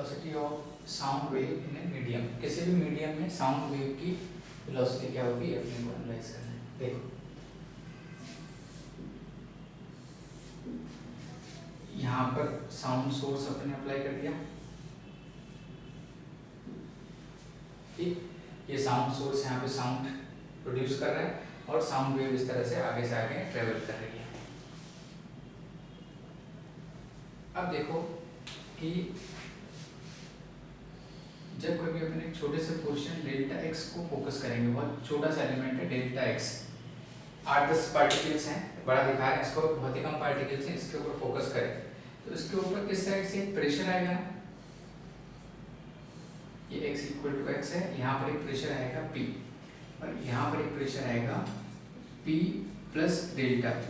Velocity of sound wave in a medium, किसी भी medium में साउंड वेव की वेलोसिटी क्या होगी अपने को एनालाइज करना है। देखो यहाँ पर साउंड सोर्स अपने अप्लाई कर दिया, ठीक, ये साउंड सोर्स यहाँ पे साउंड प्रोड्यूस कर रहा है और साउंड वेव इस तरह से आगे ट्रेवल कर रही है। अब देखो कि जब कभी अपन एक छोटे से पोर्शन डेल्टा एक्स को फोकस करेंगे, बहुत छोटा सा एलिमेंट है डेल्टा एक्स, 8-10 पार्टिकल्स हैं, बड़ा दिखा रहे हैं इसको, बहुत ही कम पार्टिकल्स हैं, इसके ऊपर फोकस करें तो इसके ऊपर इस साइड से एक प्रेशर आएगा ना, ये x इक्वल टू x है, यहाँ पर एक प्रेशर आएगा P और यहाँ पर एक प्रेशर आएगा P प्लस डेल्टा P।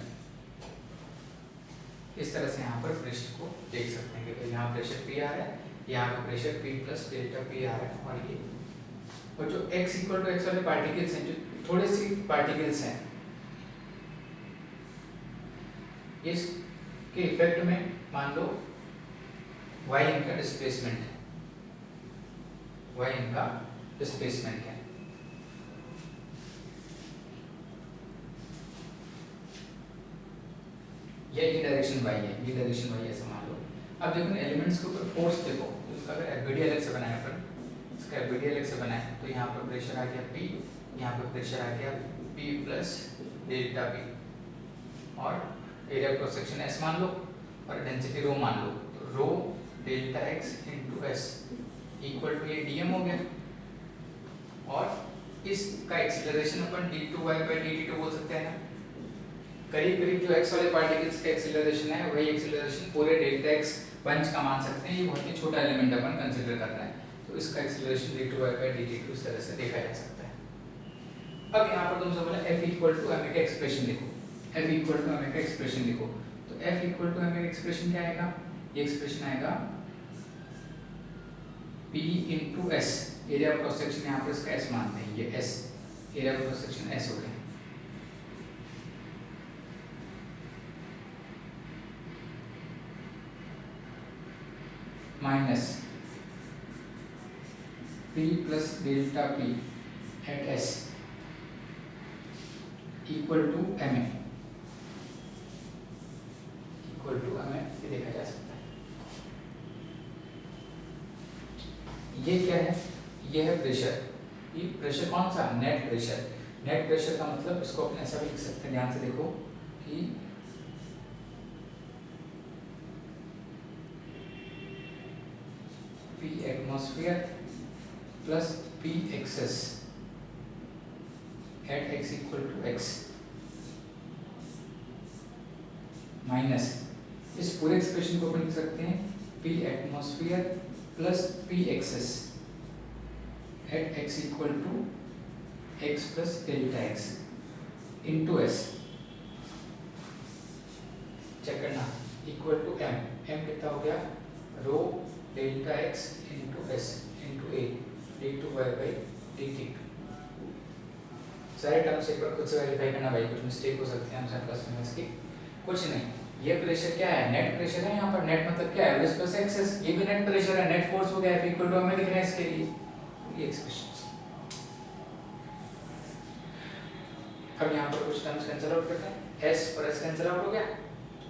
इस तरह से यहाँ पर प्रेशर को देख सकते हैं कि यहाँ प्रेशर P आ रहा है, यहाँ पर pressure P plus delta P आ रहा है, और ये और जो x इक्वल टू x वाले पार्टिकल्स हैं, जो थोड़े सी पार्टिकल्स हैं, इसके इफेक्ट में मान लो y इनका डिस्प्लेसमेंट है, y इनका डिस्प्लेसमेंट है। ये डायरेक्शन y है, ये डायरेक्शन y ऐसा मान लो। अब देखो ना एलिमेंट्स के ऊपर फोर्स देखो, अगर एफबीडी अलग से बनाया अपन, इसका एफबीडी अलग से बनाया तो यहाँ पर प्रेशर आ गया P, यहाँ पर प्रेशर आ गया P प्लस डेल्टा P, और एरिया क्रॉस सेक्शन S मान लो और डेंसिटी रो मान लो, तो rho delta x into S equal to ये dm हो गया, और इसका acceleration upon d2y by dt2 बोल सकते हैं ना। करीब करीब जो x वाले पार्टिकल्स का एक्सीलरेशन है वही एक्सीलरेशन पूरे डेल्टा x बंच का मान सकते हैं, ये बहुत ही छोटा एलिमेंट अपन कंसीडर कर रहे हैं, तो इसका एक्सीलरेशन d2y बाई dt2 इस तरह से देखा जा सकता है। अब यहाँ पर तुमसे बोला f इक्वल टू ma का एक्सप्रेशन लिखो, f इक्वल टू ma का एक्सप्रेशन लिखो, तो f इक्वल टू ma का एक्सप्रेशन क्या आएगा, ये एक्सप्रेशन आएगा P into S, area of cross section यहाँ पर इसका S मानते हैं, ये S area of cross section S हो गया, minus P plus delta P at S equal to ma, equal to ma, ये देखा जा सकता है। ये क्या है, ये है प्रेशर, ये प्रेशर कौन सा, नेट प्रेशर। नेट प्रेशर का मतलब इसको अपने ऐसा भी लिख सकते हैं, ध्यान से देखो कि P atmosphere plus P excess at x equal to x minus, इस पूरे एक्सप्रेशन को अपन लिख सकते हैं P atmosphere plus P excess at x equal to x plus delta x into S, check करना, इक्वल टू m, m कितना हो गया, rho delta x into S into A d2y by dt। सारे टर्म्स एक बार खुद से verify करना भाई, कुछ मिस्टेक हो सकती है आंसर प्लस माइनस की, कुछ नहीं। ये प्रेशर क्या है, नेट प्रेशर है, यहाँ पर नेट मतलब क्या है, एवरेज प्लस एक्सेस, ये भी नेट प्रेशर है, नेट फोर्स हो गया है इक्वल टू हमें लिखना है इसके लिए, ये एक्सप्रेशन। अब यहाँ पर कुछ टर्म्स कैंसिल आउट करते हैं, s और s कैंसिल आउट हो गया,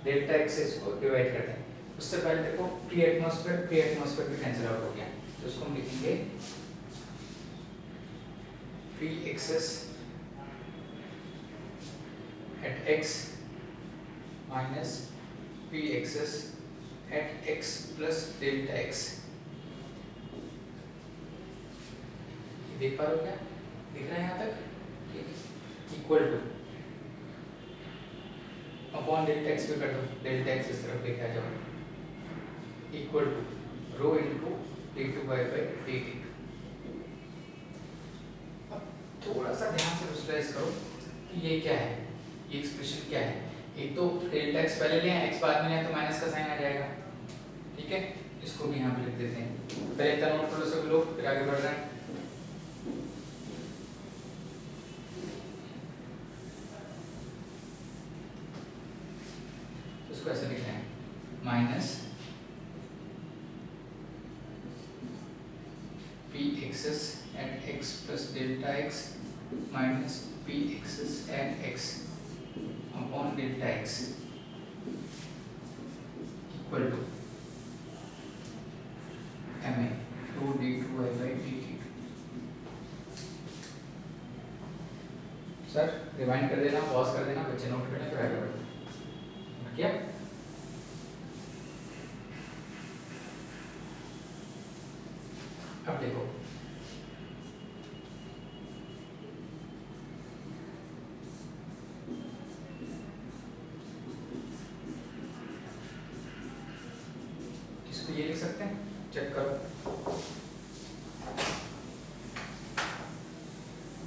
डेल्टा एक्सेस को डिवाइड करते हैं। उससे पहले देखो P एटमॉस्फेयर भी कैंसिल आउट हो गया, तो उसको हम लिखेंगे P excess at x minus P excess at x plus delta x। देख पा रहे हो क्या, दिख रहा है यहाँ तक, equal two upon delta x पे कर दो, डेल्टा x इस तरफ लेके आ जाओ, equal to rho into d2y by dt। अब थोड़ा सा ध्यान से विजुअलाइज करो कि ये क्या है, ये एक्सप्रेशन क्या है। एक तो डेल्टा x पहले ले आए, x बाद में ले आए तो माइनस का साइन आ जाएगा, ठीक है, इसको भी यहाँ पे लिख देते हैं। पहले इतना नोट करो सब लोग, फिर आगे बढ़ रहे हैं। इसको ऐसे लिखना है, minus excess at x plus delta x minus P excess at x upon delta x equal to m a two d two y by d t. Sir rewind कर देना, पॉज कर देना, बच्चे नोट कर लें फिर आगे बढ़ते हैं। क्या अब देखो इसको ये लिख सकते हैं, चेक करो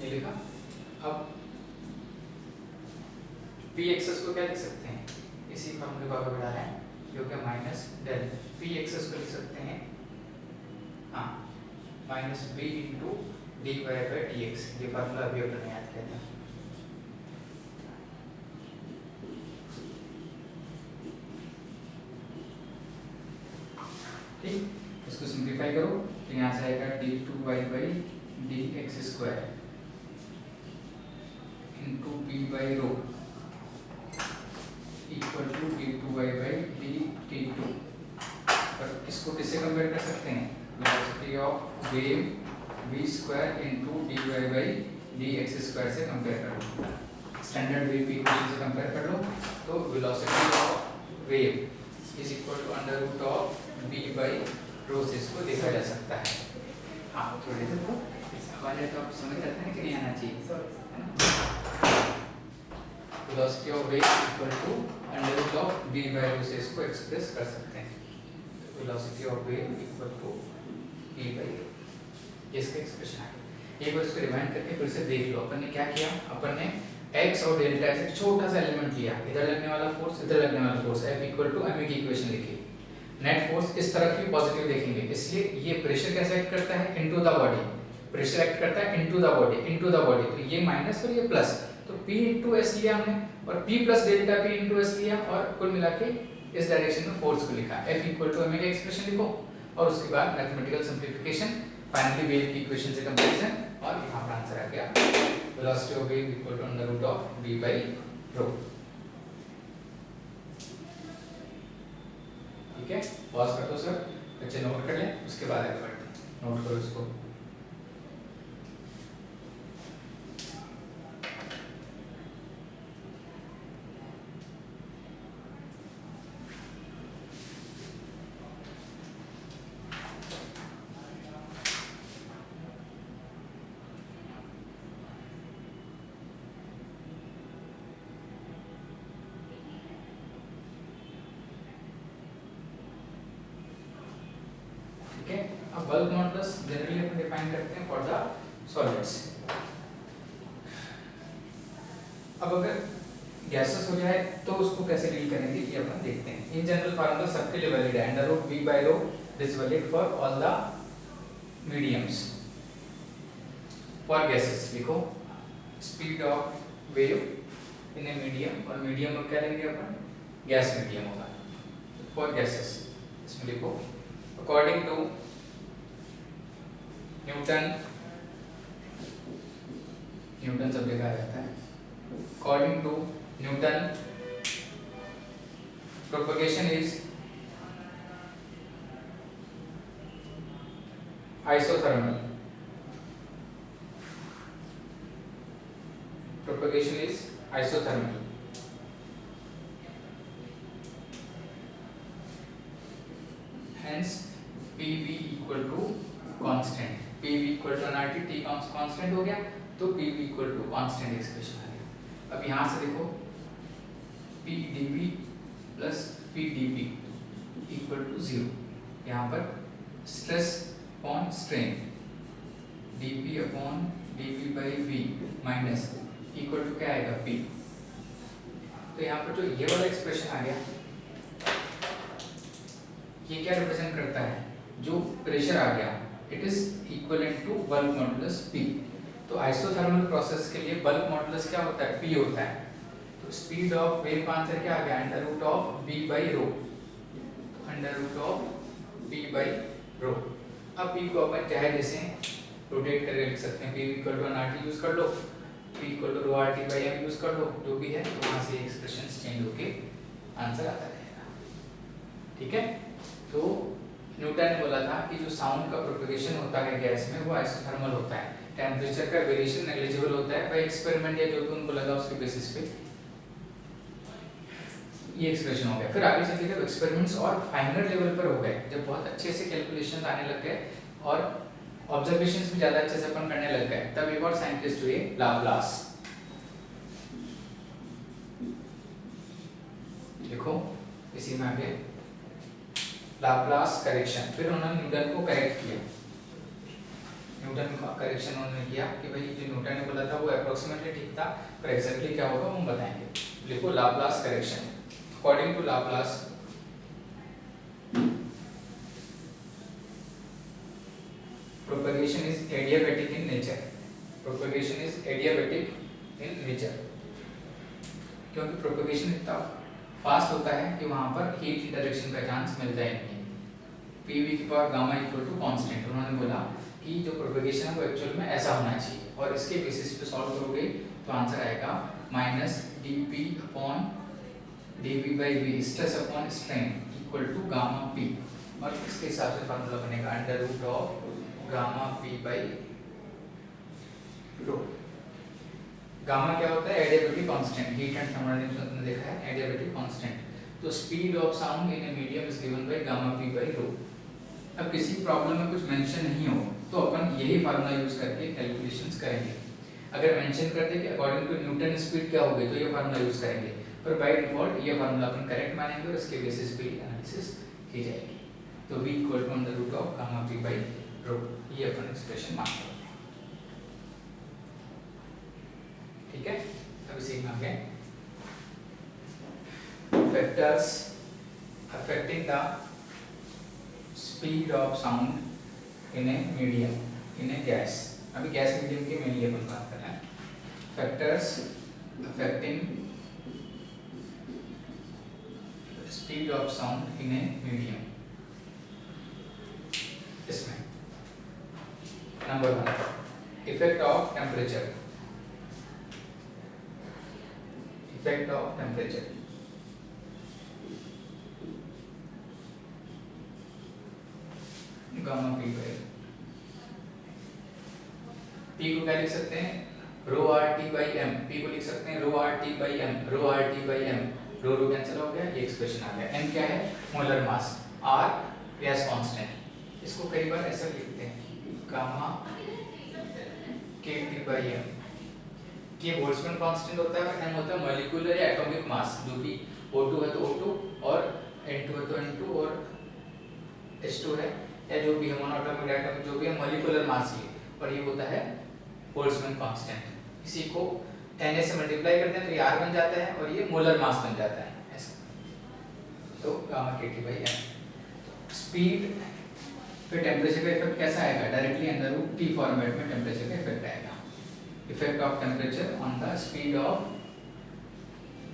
ये लिखा। अब पी एक्सेस को क्या लिख सकते हैं, इसी फॉर्मूले को आगे बढ़ा रहे हैं, जो कि माइनस डेल पी एक्सेस को लिख सकते हैं हाँ minus B into d y by d x. ये फॉर्मूला अभी अपने याद किया था। ठीक, इसको सिंप्लीफाई करो तो यहाँ से आएगा d two y by d x square into B by rho equal to d two y by d t two. और इसको किससे कंपेयर कर सकते हैं, velocity of wave v square into d y by d x square से compare कर लो, standard wave equation से कंपेयर कर लो। तो velocity of wave is equal to under root of v by rho से इसको देखा जा सकता है। हाँ थोड़ी देर को हमारे तो आप समझ जाते हैं कि नहीं आना चाहिए। Velocity of wave equal to under root of v by rho से इसको एक्सप्रेस कर सकते हैं। Velocity of wave equal to v by rho, इसका एक्सप्रेशन है। एक बार इसको रिमाइंड करके फिर से देख लो। अपन ने क्या किया, अपन ने x और डेल्टा x एक छोटा सा एलिमेंट लिया, इधर लगने वाला फोर्स इधर लगने वाला force, F equal to ma की इक्वेशन लिखी। नेट फोर्स इस तरफ भी पॉजिटिव देखेंगे, इसलिए ये प्रेशर कैसे एक्ट करता है, into the body. Pressure act करता है into the body, into the body. तो ये माइनस और ये प्लस, तो p इनटू s लिया हमने और p plus delta p into s लिया और कुल मिला के इस डायरेक्शन में फोर्स को लिखा। F इक्वल टू ma का एक्सप्रेशन लिखो और उसके बाद मैथमेटिकल सिंपलीफिकेशन, फाइनली वेव की इक्वेशन से कंपैरिजन, और यहाँ पर आंसर आ गया velocity of wave equal to under root of v by rho. ठीक है, पॉज कर दो सर, बच्चे नोट कर लें, उसके बाद आगे बढ़ते हैं। नोट करो इसको। अब बल्क मॉडुलस जनरली अपन डिफाइन करते हैं फॉर द सॉलिड्स। अब अगर गैसेस हो जाए तो उसको कैसे डील करेंगे ये अपन देखते हैं। इन जनरल फार्मूला सबके लिए वैलिड है, under root v by rho is valid for all the mediums. For gases लिखो speed of wave in a medium, और मीडियम में क्या लेंगे अपन, गैस मीडियम होगा। फॉर गैसेस इसमें लिखो अकॉर्डिंग टू न्यूटन सब लिखा रहता है। According to Newton propagation is isothermal. Propagation is isothermal. Hence PV equal to constant, PV equal to nRT, T constant हो गया तो PV equal to constant expression आ गया। अब यहाँ से देखो PdV plus PdP equal to 0, यहाँ पर stress upon strain dP upon dV by V minus equal to क्या आएगा P। तो यहाँ पर जो ये वाला एक्सप्रेशन आ गया ये क्या रिप्रेजेंट करता है, जो प्रेशर आ गया it is equivalent to bulk modulus P। तो आइसोथर्मल प्रोसेस के लिए बल्क मॉडुलस क्या होता है, P होता है। तो स्पीड ऑफ वेव का आंसर क्या आ गया, under root of V by rho, under root of V by rho. अब P को अपन चाहे जैसे रोटेट करके लिख सकते हैं, P equal to nRT use कर लो, P equal to ρRT by m use कर लो, जो भी है, तो वहाँ से एक्सप्रेशन चेंज होके आंसर आता रहेगा। ठीक है, तो न्यूटन ने बोला था कि जो साउंड का प्रोपगेशन होता है गैस में वो आइसोथर्मल होता है, टेम्परेचर का वेरिएशन नेग्लिजिबल होता है बाय एक्सपेरिमेंट या जो भी उनको लगा उसके बेसिस पे ये एक्सप्रेशन हो गया। फिर आगे चलके जब एक्सपेरिमेंट्स और फाइनर लेवल पर हो गए, जब बहुत अच्छे से कैलकुलेशंस आने लग गए और ऑब्जर्वेशंस भी ज़्यादा अच्छे से अपन करने लग गए, तब एक और साइंटिस्ट हुए लाप्लास। देखो इसी में आगे लाप्लास करेक्शन, फिर उन्होंने न्यूटन को करेक्ट किया। न्यूटन का करेक्शन उन्होंने किया कि भाई जो न्यूटन ने बोला था वो अप्रोक्सीमेटली ठीक था, पर एग्जैक्टली क्या होगा वो हम बताएंगे। लिखो Laplace correction. According to Laplace, propagation is adiabatic in nature. Propagation is adiabatic in nature. क्योंकि प्रोपगेशन इतना फास्ट होता है कि वहाँ पर हीट इंटरेक्शन का चांस मिलता ही नहीं। PV की power gamma equal to constant, उन्होंने बोला कि जो प्रोपगेशन है वो एक्चुअल में ऐसा होना चाहिए, और इसके बेसिस पे सॉल्व करोगे तो आंसर आएगा minus dP upon dV by V stress upon strain equal to gamma P, और इसके हिसाब से फार्मूला बनेगा under root of gamma P by rho. Gamma क्या होता है? Adiabatic constant, heat and thermodynamics में देखा है एडियाबेटिक कांस्टेंट। तो speed of sound in a medium is given by gamma P by rho. अब किसी प्रॉब्लम में कुछ मेंशन नहीं हो तो अपन यही फार्मूला यूज करके कैलकुलेशंस करेंगे। अगर मेंशन कर दे कि अकॉर्डिंग टू न्यूटन स्पीड क्या होगी तो ये फार्मूला यूज करेंगे, पर बाय डिफॉल्ट ये फार्मूला अपन करेक्ट मानेंगे और इसके बेसिस पे एनालिसिस की जाएगी। तो v equal to under root of gamma P by rho, ये अपन एक्सप्रेशन मान लेंगे। ठीक है, अब इसी में आगे factors affecting the speed of sound in a medium, in a gas. अभी गैस मीडियम की मेनली अपन बात कर रहे हैं। Factors affecting speed of sound in a medium. इसमें number 1 effect of temperature, effect of temperature. Gamma P by P को क्या लिख सकते हैं? Rho RT by M। P को लिख सकते हैं rho RT by M, rho RT by M, row row cancel हो गया, ये एक्सप्रेशन आ गया। M क्या है? Molar mass. R gas constant, इसको कई बार ऐसा लिखते हैं gamma KT by M। K Boltzmann constant होता है और M होता है मॉलिक्यूलर या एटॉमिक मास, जो कि O2 है तो O2 और N2 है तो N2 और H2 है, या जो भी है मोनोएटॉमिक एटॉमिक जो भी है मॉलिक्यूलर मास ही, और ये होता है बोल्ट्जमैन कांस्टेंट। इसी को Na से मल्टीप्लाई करते हैं तो ये R बन जाता है और ये मोलर मास बन जाता है ऐसा। तो gamma KT by M। Speed पे टेम्परेचर का इफेक्ट कैसा आएगा? Directly under root T format में टेम्परेचर का इफेक्ट आएगा। Effect of temperature on the speed of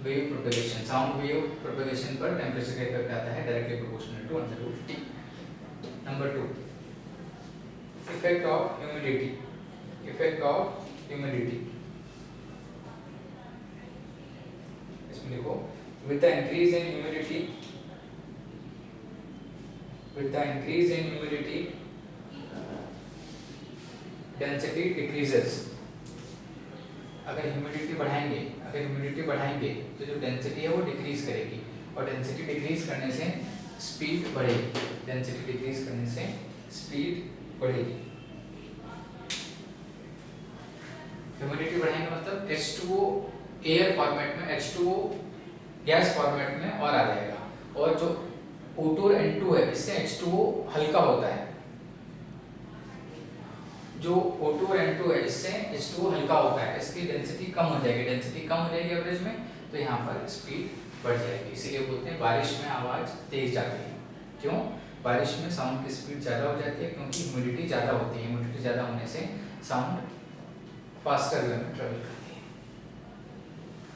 wave propagation, sound wave propagation पर टेम्परेचर का इफेक्ट आता है directly proportional to under root T। Number 2 effect of humidity, effect of humidity. इसमें देखो with the increase in humidity, with the increase in humidity density decreases। अगर humidity बढ़ाएंगे तो जो डेंसिटी है वो डिक्रीज करेगी, और डेंसिटी डिक्रीज करने से स्पीड बढ़ेगी, डेंसिटी डिक्रीज करने से स्पीड बढ़ेगी। ह्यूमिडिटी बढ़ाएंगे मतलब H2O एयर फॉर्मेट में, H2O गैस फॉर्मेट में और आ जाएगा, और जो O2 और N2 है इससे H2O हल्का होता है, जो O2 और N2 है इससे H2O हल्का होता है, इसकी डेंसिटी कम हो जाएगी, डेंसिटी कम हो जाएगी एवरेज में, तो यहाँ पर स्पीड बढ़ जाएगी। इसीलिए बोलते हैं बारिश में आवाज़ तेज जाती है। क्यों? बारिश में साउंड की स्पीड ज़्यादा हो जाती है क्योंकि ह्यूमिडिटी ज़्यादा होती है, ह्यूमिडिटी ज़्यादा होने से साउंड फास्टर वे में ट्रेवल करती है।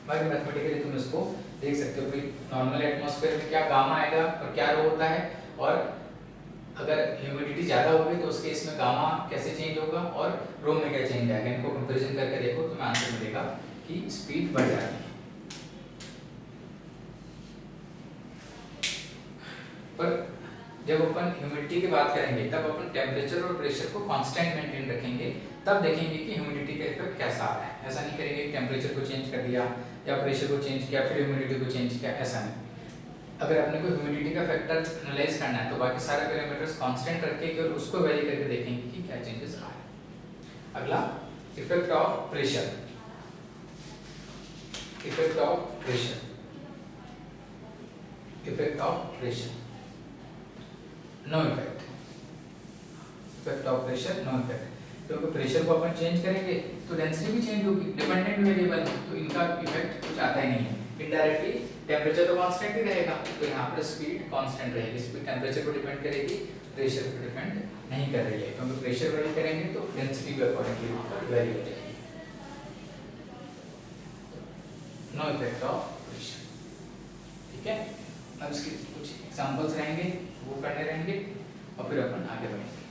बाकी मैथमेटिकली तुम इसको देख सकते हो कि नॉर्मल एटमॉस्फेयर में क्या गामा आएगा और क्या रो होता है, और अगर ह्यूमिडिटी ज़्यादा होगी तो उस केस में गामा कैसे चेंज होगा और रो में क्या चेंज आएगा, इनको कंपेरिजन करके देखो तो आंसर मिलेगा कि स्पीड बढ़ जाती है। पर जब अपन ह्यूमिडिटी की बात करेंगे तब अपन टेम्परेचर और प्रेशर को कांस्टेंट मेंटेन रखेंगे, तब देखेंगे कि ह्यूमिडिटी का इफेक्ट कैसा आ रहा है। ऐसा नहीं करेंगे कि टेम्परेचर को चेंज कर दिया या प्रेशर को चेंज किया फिर ह्यूमिडिटी को चेंज किया, ऐसा नहीं। अगर अपने को ह्यूमिडिटी का फैक्टर एनालाइज करना है तो बाकी सारे पैरामीटर्स कांस्टेंट रख के केवल उसको वेरी करके देखेंगे कि क्या चेंजेस आ रहे हैं। अगला effect of pressure, effect of pressure, effect of pressure, no effect, effect of pressure no effect, क्योंकि प्रेशर को अपन चेंज करेंगे तो डेंसिटी भी चेंज होगी, डिपेंडेंट वेरिएबल है तो इनका इफेक्ट कुछ आता ही नहीं है। इनडायरेक्टली टेम्परेचर तो कांस्टेंट ही रहेगा, तो यहाँ पर स्पीड कांस्टेंट रहेगी, स्पीड टेम्परेचर पर डिपेंड करेगी, प्रेशर पर डिपेंड नहीं कर रही है, क्योंकि प्रेशर वेरी करेंगे तो डेंसिटी भी अकॉर्डिंगली वहाँ पर वेरी हो जाएगी। नो इफेक्ट ऑफ प्रेशर, ठीक है। अब इसके कुछ एग्जांपल्स रहेंगे वो करने रहेंगे और फिर अपन आगे बढ़ेंगे।